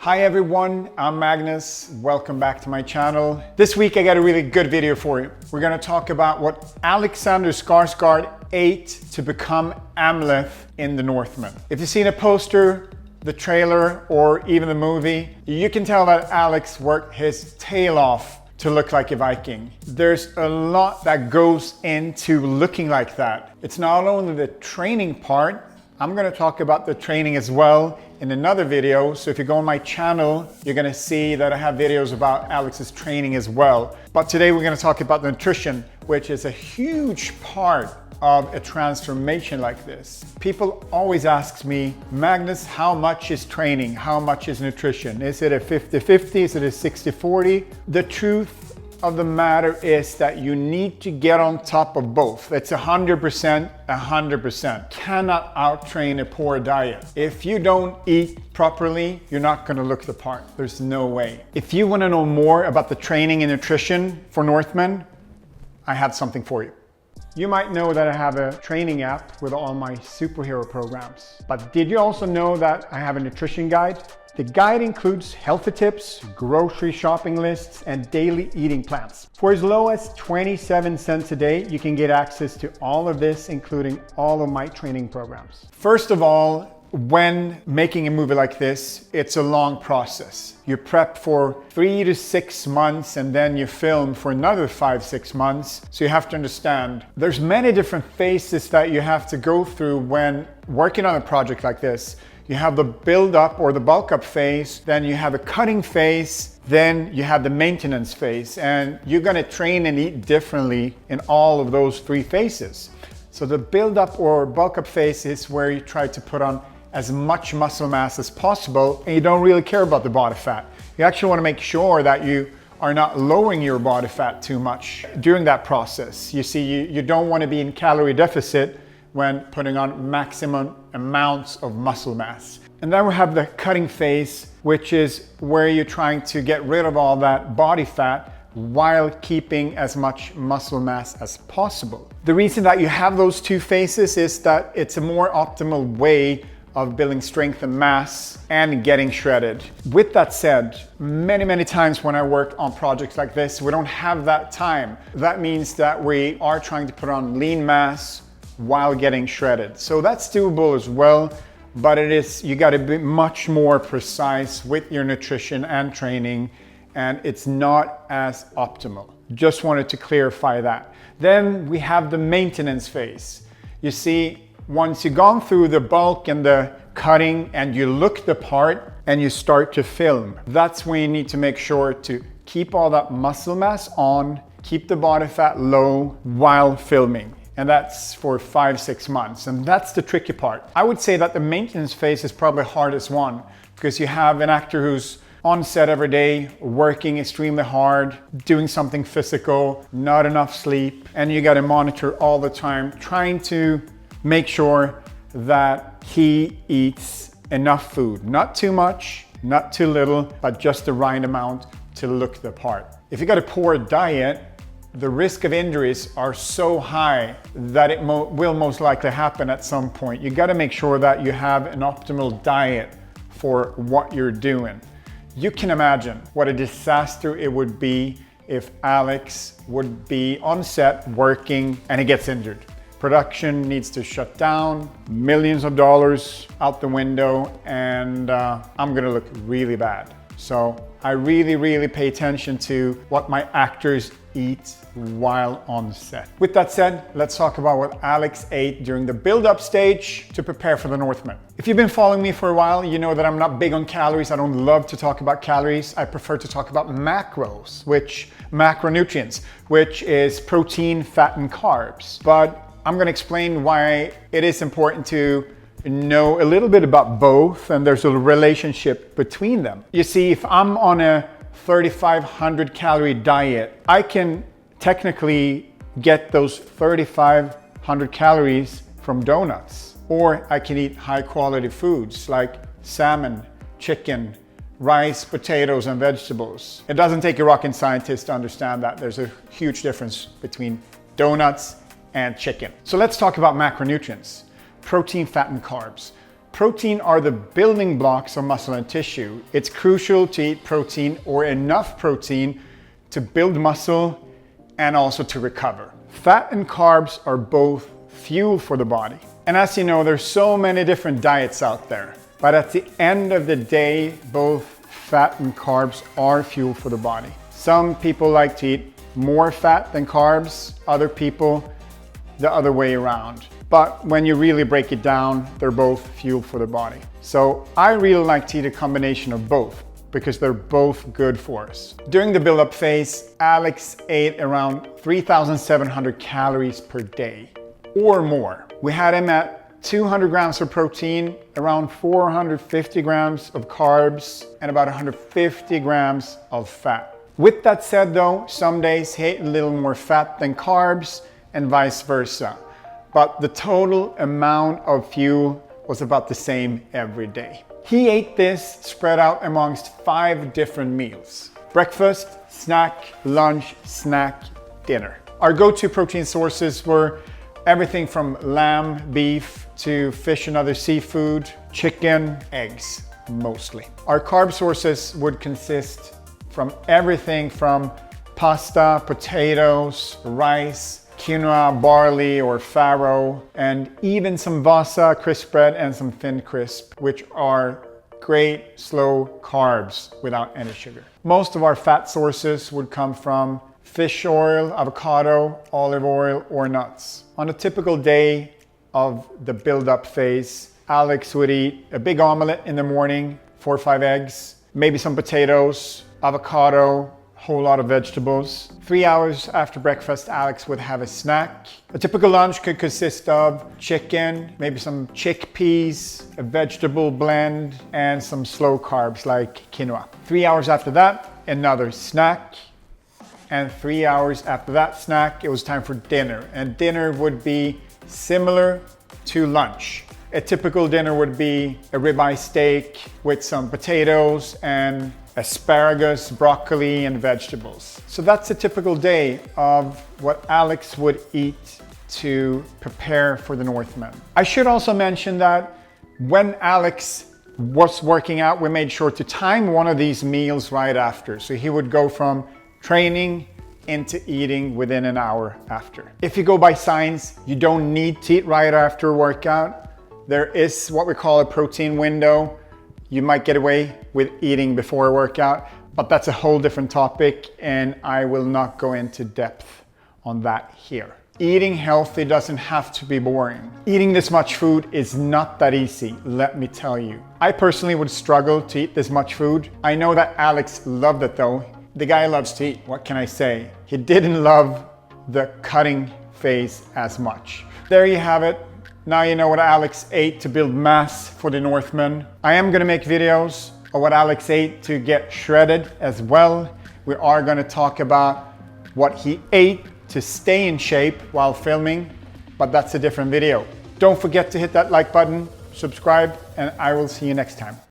Hi everyone, I'm Magnus. Welcome back to my channel. This week I got a really good video for you. We're going to talk about what Alexander Skarsgård ate to become Amleth in the Northman. If you've seen a poster, the trailer, or even the movie, you can tell that Alex worked his tail off to look like a Viking. There's a lot that goes into looking like that. It's not only the training part. I'm going to talk about the training as well in another video. So if you go on my channel, you're going to see that I have videos about Alex's training as well. But today we're going to talk about the nutrition, which is a huge part of a transformation like this. People always ask me, Magnus, how much is training? How much is nutrition? Is it a 50-50? Is it a 60-40? The truth of the matter is that you need to get on top of both. It's 100%, 100%. Cannot out-train a poor diet. If you don't eat properly, you're not going to look the part. There's no way. If you want to know more about the training and nutrition for Northman, I have something for you. You might know that I have a training app with all my superhero programs. But did you also know that I have a nutrition guide? The guide includes healthy tips, grocery shopping lists, and daily eating plans. For as low as 27 cents a day, you can get access to all of this, including all of my training programs. First of all, when making a movie like this, it's a long process. You prep for 3 to 6 months and then you film for another 5-6 months. So you have to understand there's many different phases that you have to go through when working on a project like this. You have the build up or the bulk up phase, then you have a cutting phase, then you have the maintenance phase, and you're going to train and eat differently in all of those 3 phases. So the build up or bulk up phase is where you try to put on as much muscle mass as possible and you don't really care about the body fat. You actually want to make sure that you are not lowering your body fat too much during that process. You see, you don't want to be in calorie deficit when putting on maximum amounts of muscle mass. And then we have the cutting phase, which is where you're trying to get rid of all that body fat while keeping as much muscle mass as possible. The reason that you have those 2 phases is that it's a more optimal way of building strength and mass and getting shredded. With that said, many times when I work on projects like this, we don't have that time. That means that we are trying to put on lean mass while getting shredded. So that's doable as well, but you got to be much more precise with your nutrition and training, and it's not as optimal. Just wanted to clarify that. Then we have the maintenance phase. You see, once you've gone through the bulk and the cutting and you look the part and you start to film, that's when you need to make sure to keep all that muscle mass on, keep the body fat low while filming. And that's for 5-6 months. And that's the tricky part. I would say that the maintenance phase is probably the hardest one because you have an actor who's on set every day, working extremely hard, doing something physical, not enough sleep, and you got to monitor all the time, trying to make sure that he eats enough food. Not too much, not too little, but just the right amount to look the part. If you got a poor diet, the risk of injuries are so high that it will most likely happen at some point. You got to make sure that you have an optimal diet for what you're doing. You can imagine what a disaster it would be if Alex would be on set working and he gets injured. Production needs to shut down, millions of dollars out the window, and I'm gonna look really bad. So I really pay attention to what my actors eat while on set. With that said, let's talk about what Alex ate during the build-up stage to prepare for the Northman. If you've been following me for a while, you know that I'm not big on calories. I don't love to talk about calories. I prefer to talk about macronutrients, which is protein, fat, and carbs. But I'm going to explain why it is important to know a little bit about both, and there's a relationship between them. You see, if I'm on a 3,500 calorie diet, I can technically get those 3,500 calories from donuts, or I can eat high quality foods like salmon, chicken, rice, potatoes, and vegetables. It doesn't take a rocket scientist to understand that there's a huge difference between donuts and chicken. So let's talk about macronutrients. Protein, fat, and carbs. Protein are the building blocks of muscle and tissue. It's crucial to eat protein or enough protein to build muscle and also to recover. Fat and carbs are both fuel for the body. And as you know, there's so many different diets out there. But at the end of the day, both fat and carbs are fuel for the body. Some people like to eat more fat than carbs, other people the other way around. But when you really break it down, they're both fuel for the body. So I really like to eat a combination of both because they're both good for us. During the build-up phase, Alex ate around 3,700 calories per day or more. We had him at 200 grams of protein, around 450 grams of carbs, and about 150 grams of fat. With that said though, some days he ate a little more fat than carbs and vice versa. But the total amount of fuel was about the same every day. He ate this spread out amongst 5 different meals: breakfast, snack, lunch, snack, dinner. Our go-to protein sources were everything from lamb, beef, to fish and other seafood, chicken, eggs, mostly. Our carb sources would consist from everything from pasta, potatoes, rice, quinoa, barley or farro, and even some vasa crisp bread and some thin crisp, which are great slow carbs without any sugar. Most of our fat sources would come from fish oil, avocado, olive oil, or nuts. On a typical day of the build-up phase, Alex would eat a big omelet in the morning, 4 or 5 eggs, maybe some potatoes, avocado, whole lot of vegetables. 3 hours after breakfast, Alex would have a snack. A typical lunch could consist of chicken, maybe some chickpeas, a vegetable blend, and some slow carbs like quinoa. 3 hours after that, another snack. And 3 hours after that snack, it was time for dinner. And dinner would be similar to lunch. A typical dinner would be a ribeye steak with some potatoes and asparagus, broccoli, and vegetables. So that's a typical day of what Alex would eat to prepare for the Northman. I should also mention that when Alex was working out, we made sure to time one of these meals right after. So he would go from training into eating within an hour after. If you go by science, you don't need to eat right after a workout. There is what we call a protein window. You might get away with eating before a workout, but that's a whole different topic and I will not go into depth on that here. Eating healthy doesn't have to be boring. Eating this much food is not that easy, let me tell you. I personally would struggle to eat this much food. I know that Alex loved it though. The guy loves to eat, what can I say? He didn't love the cutting phase as much. There you have it. Now you know what Alex ate to build mass for the Northman. I am gonna make videos of what Alex ate to get shredded as well. We are gonna talk about what he ate to stay in shape while filming, but that's a different video. Don't forget to hit that like button, subscribe, and I will see you next time.